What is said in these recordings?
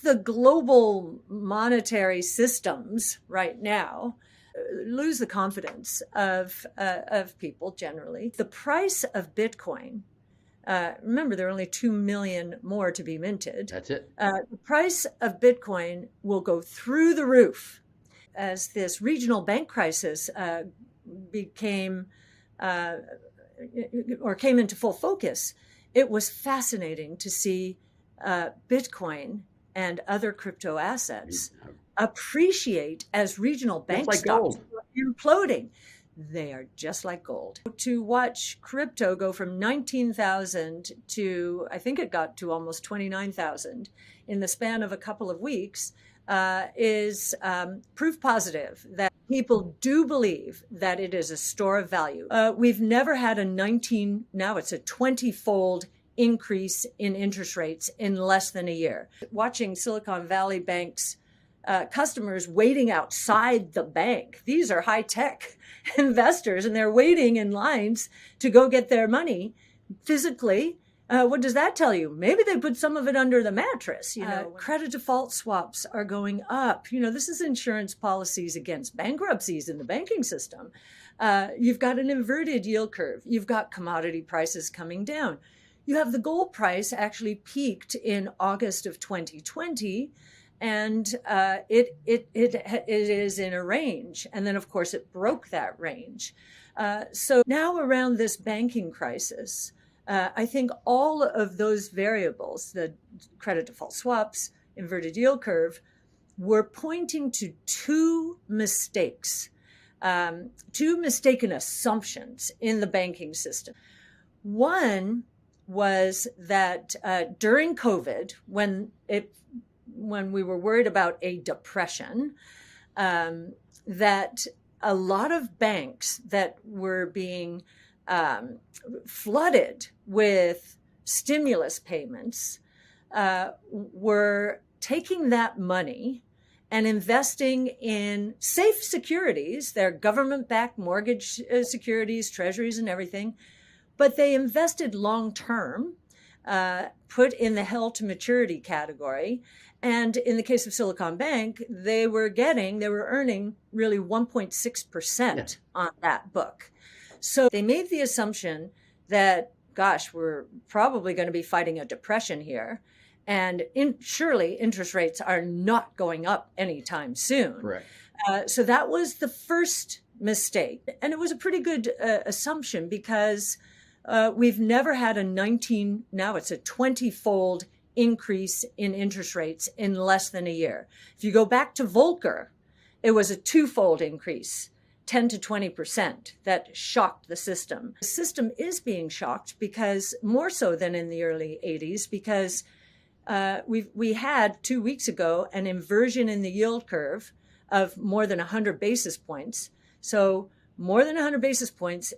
the global monetary systems right now lose the confidence of people generally. The price of Bitcoin, remember, there are only 2 million more to be minted. That's it. The price of Bitcoin will go through the roof as this regional bank crisis became or came into full focus. It was fascinating to see Bitcoin and other crypto assets appreciate as regional bank like stocks gold. were imploding. They are just like gold. To watch crypto go from 19,000 to, I think it got to almost 29,000 in the span of a couple of weeks is proof positive that people do believe that it is a store of value. We've never had now it's a 20-fold increase in interest rates in less than a year. Watching Silicon Valley Bank's customers waiting outside the bank. These are high-tech investors, and they're waiting in lines to go get their money physically. What does that tell you? Maybe they put some of it under the mattress. Credit default swaps are going up. This is insurance policies against bankruptcies in the banking system. You've got an inverted yield curve. You've got commodity prices coming down. You have the gold price actually peaked in August of 2020. And it is in a range. And then, of course, it broke that range. So now around this banking crisis, I think all of those variables, the credit default swaps, inverted yield curve, were pointing to two mistaken assumptions in the banking system. One was that during COVID, when we were worried about a depression, that a lot of banks that were being flooded with stimulus payments were taking that money and investing in safe securities, their government-backed mortgage securities, treasuries and everything, but they invested long-term, put in the held to maturity category. And in the case of Silicon Bank, they were earning really 1.6% on that book. So they made the assumption that, gosh, we're probably going to be fighting a depression here. And surely interest rates are not going up anytime soon. Correct. So that was the first mistake. And it was a pretty good assumption because we've never had now it's a 20-fold increase in interest rates in less than a year. If you go back to Volcker, it was a 2-fold increase, 10 to 20%, that shocked the system. The system is being shocked because more so than in the early 80s, because we had 2 weeks ago an inversion in the yield curve of more than 100 basis points. So more than 100 basis points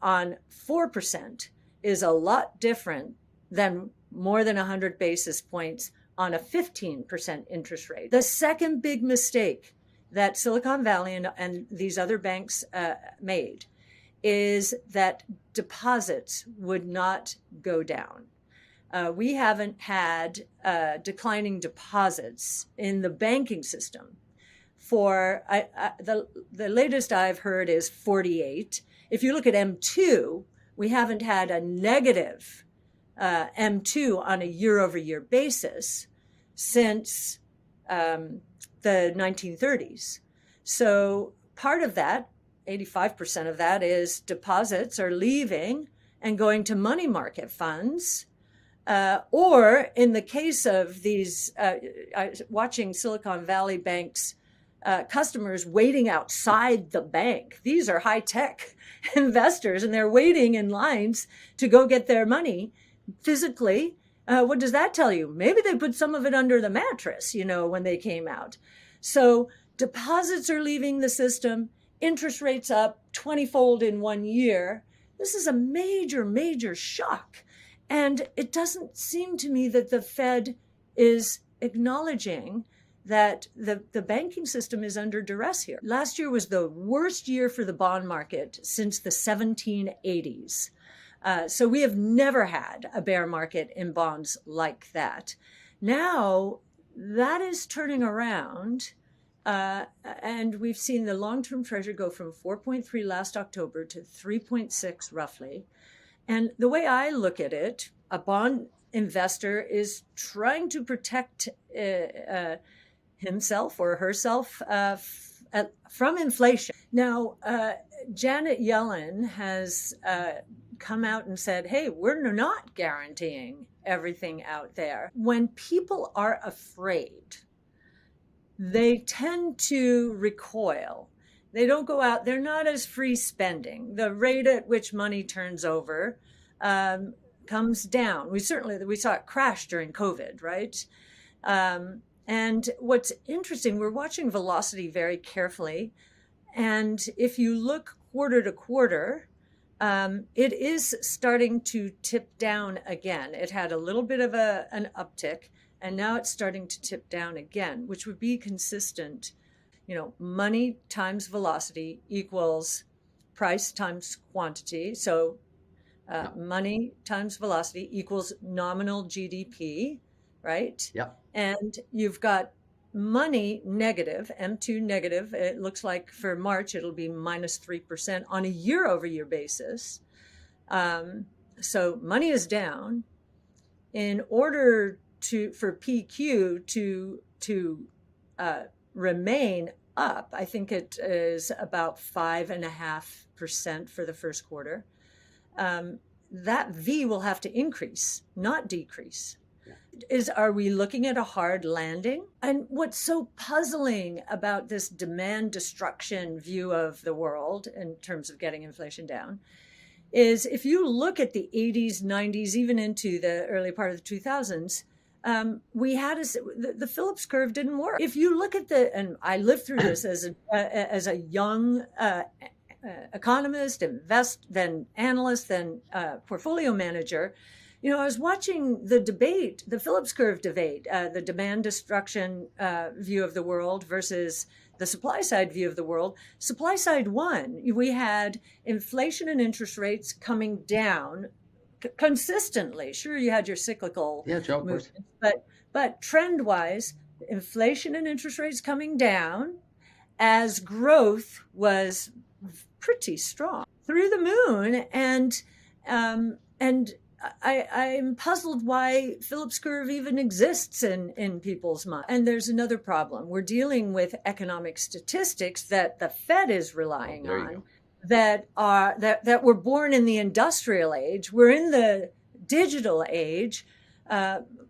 on 4% is a lot different than more than 100 basis points on a 15% interest rate. The second big mistake that Silicon Valley and these other banks made is that deposits would not go down. We haven't had declining deposits in the banking system for the latest I've heard is 48. If you look at M2, we haven't had a negative M2 on a year-over-year basis since the 1930s. So part of that, 85% of that, is deposits are leaving and going to money market funds. Or in the case of these, watching Silicon Valley Bank's customers waiting outside the bank. These are high-tech investors, and they're waiting in lines to go get their money physically. What does that tell you? Maybe they put some of it under the mattress, when they came out. So deposits are leaving the system, interest rates up 20-fold in 1 year. This is a major, major shock. And it doesn't seem to me that the Fed is acknowledging that the banking system is under duress here. Last year was the worst year for the bond market since the 1780s. So we have never had a bear market in bonds like that. Now, that is turning around. And we've seen the long-term treasury go from 4.3 last October to 3.6 roughly. And the way I look at it, a bond investor is trying to protect himself or herself from inflation. Now, Janet Yellen has come out and said, hey, we're not guaranteeing everything out there. When people are afraid, they tend to recoil. They don't go out. They're not as free spending. The rate at which money turns over comes down. We saw it crash during COVID, right? And what's interesting, we're watching velocity very carefully. And if you look quarter to quarter, it is starting to tip down again. It had a little bit of an uptick, and now it's starting to tip down again, which would be consistent. Money times velocity equals price times quantity. So money times velocity equals nominal GDP, right? Yeah. And you've got money negative, M2 negative. It looks like for March, it'll be minus 3% on a year-over-year basis. So money is down. In order for PQ to remain up, I think it is about 5.5% for the first quarter. That V will have to increase, not decrease. Are we looking at a hard landing? And what's so puzzling about this demand destruction view of the world in terms of getting inflation down is if you look at the 80s, 90s, even into the early part of the 2000s, we had the Phillips curve didn't work. If you look at and I lived through this as a young economist, then analyst, then portfolio manager. I was watching the debate, the Phillips curve debate, the demand destruction view of the world versus the supply side view of the world. Supply side won. We had inflation and interest rates coming down consistently. Sure, you had your cyclical movements, but trend-wise, inflation and interest rates coming down as growth was pretty strong through the moon. And I'm puzzled why Phillips curve even exists in people's minds. And there's another problem. We're dealing with economic statistics that the Fed is relying on that were born in the industrial age. We're in the digital age.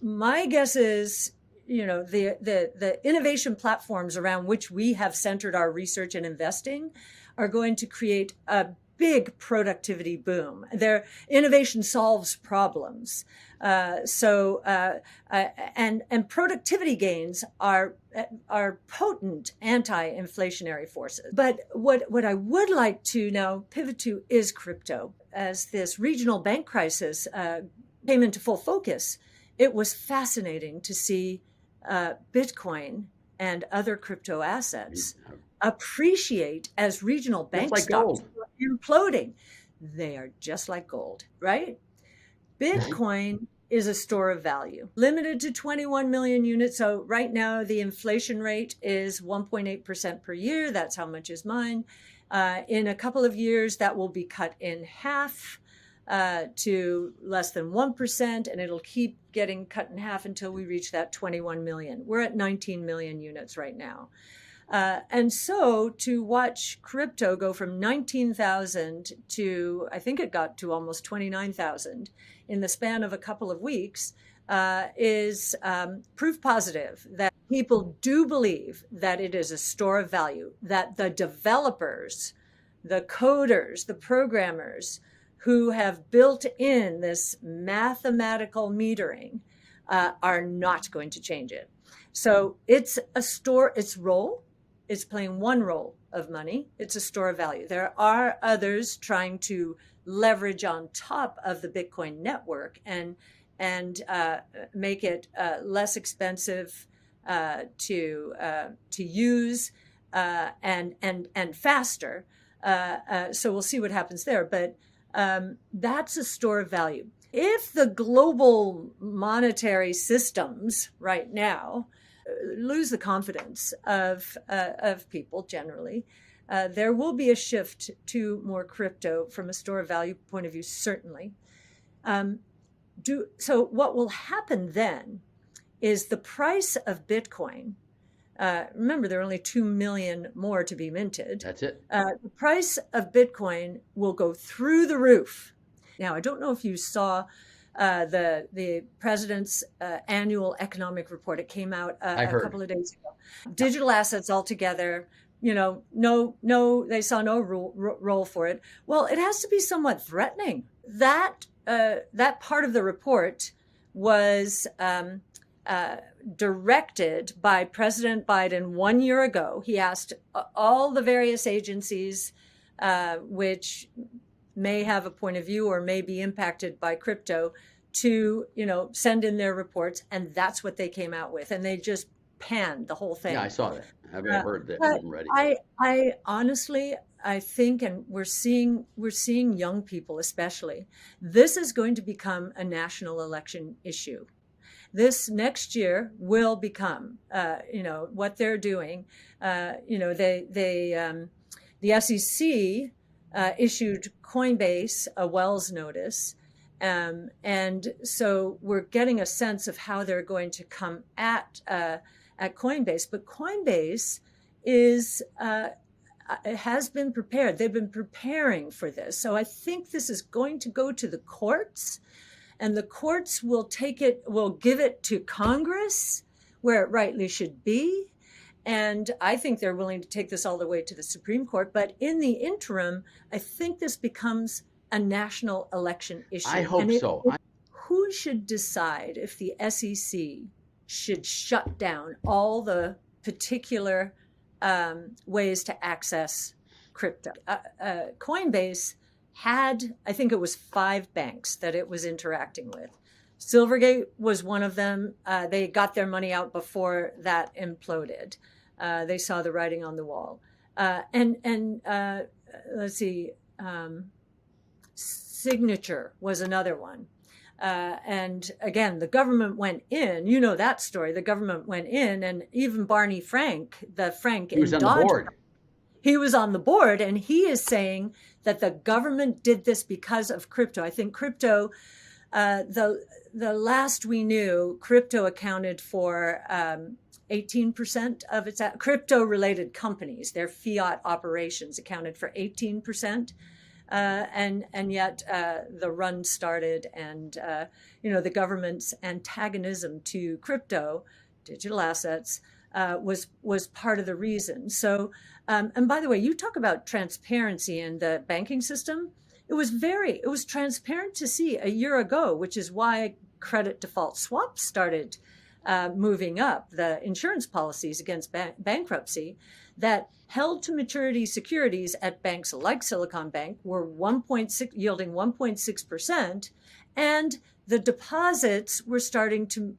My guess is, the innovation platforms around which we have centered our research and investing are going to create a big productivity boom. Their innovation solves problems. And productivity gains are potent anti-inflationary forces. But what I would like to now pivot to is crypto. As this regional bank crisis came into full focus, it was fascinating to see Bitcoin and other crypto assets appreciate as regional bank stocks were imploding. They are just like gold, right? Bitcoin is a store of value, limited to 21 million units. So right now, the inflation rate is 1.8% per year. That's how much is mine. In a couple of years, that will be cut in half to less than 1%, and it'll keep getting cut in half until we reach that 21 million. We're at 19 million units right now. And so to watch crypto go from 19,000 to, I think it got to almost 29,000 in the span of a couple of weeks is proof positive that people do believe that it is a store of value, that the developers, the coders, the programmers who have built in this mathematical metering are not going to change it. So it's a store, its role, it's playing one role of money. It's a store of value. There are others trying to leverage on top of the Bitcoin network and make it less expensive to use and faster. So we'll see what happens there. But that's a store of value. If the global monetary systems right now lose the confidence of people generally. There will be a shift to more crypto from a store of value point of view, certainly. So what will happen then is the price of Bitcoin. Remember, there are only 2 million more to be minted. That's it. The price of Bitcoin will go through the roof. Now, I don't know if you saw the president's annual economic report. It came out a couple of days ago. Digital assets altogether, no, they saw no role for it. Well, it has to be somewhat threatening. That part of the report was directed by President Biden 1 year ago. He asked all the various agencies which may have a point of view or may be impacted by crypto to, send in their reports. And that's what they came out with. And they just panned the whole thing. Yeah, I saw that. I haven't heard that. But I haven't read it. I honestly, I think, and we're seeing young people especially, this is going to become a national election issue. This next year will become, what they're doing. The SEC issued Coinbase a Wells notice. And so we're getting a sense of how they're going to come at Coinbase. But Coinbase has been prepared. They've been preparing for this. So I think this is going to go to the courts, and the courts will give it to Congress where it rightly should be. And I think they're willing to take this all the way to the Supreme Court. But in the interim, I think this becomes a national election issue. I hope so. Who should decide if the SEC should shut down all the particular ways to access crypto? Coinbase had, I think it was 5 banks that it was interacting with. Silvergate was one of them. They got their money out before that imploded. They saw the writing on the wall. Let's see, Signature was another one. And again, the government went in. You know that story. The government went in, and even Barney Frank, he was on the board. He was on the board, and he is saying that the government did this because of crypto. I think crypto, the last we knew, crypto accounted for 18% of its crypto-related companies. Their fiat operations accounted for 18%. And yet the run started, and the government's antagonism to crypto, digital assets, was part of the reason. So, and by the way, you talk about transparency in the banking system. It was transparent to see a year ago, which is why credit default swaps started moving up, the insurance policies against bankruptcy that held to maturity securities at banks like Silicon Bank were yielding 1.6%, and the deposits were starting to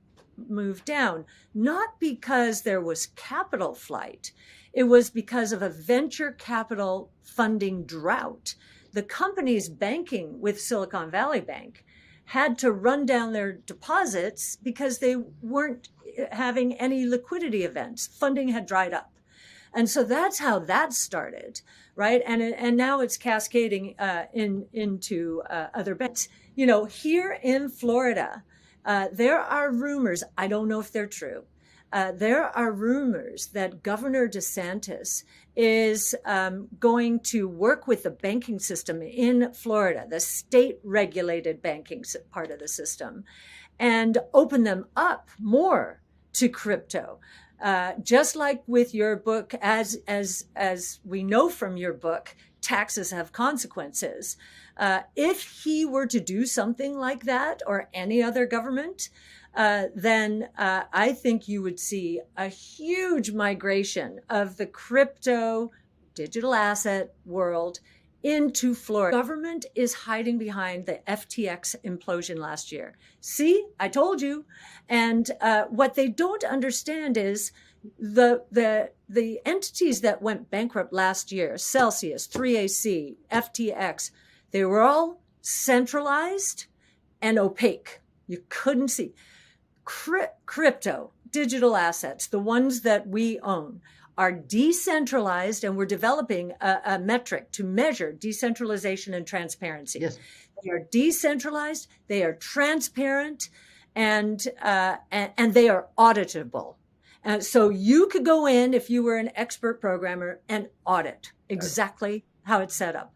move down, not because there was capital flight. It was because of a venture capital funding drought. The companies banking with Silicon Valley Bank had to run down their deposits because they weren't having any liquidity events. Funding had dried up. And so that's how that started, right? And now it's cascading into other banks. Here in Florida, there are rumors, I don't know if they're true, there are rumors that Governor DeSantis is going to work with the banking system in Florida, the state-regulated banking part of the system, and open them up more to crypto. Just like with your book, as we know from your book, taxes have consequences. If he were to do something like that, or any other government, then I think you would see a huge migration of the crypto digital asset world into Florida. Government is hiding behind the FTX implosion last year. See, I told you. And what they don't understand is the entities that went bankrupt last year, Celsius, 3AC, FTX, they were all centralized and opaque. You couldn't see. Crypto, digital assets, the ones that we own, are decentralized, and we're developing a metric to measure decentralization and transparency. Yes. They are decentralized, they are transparent, and they are auditable. So you could go in, if you were an expert programmer, and audit exactly how it's set up.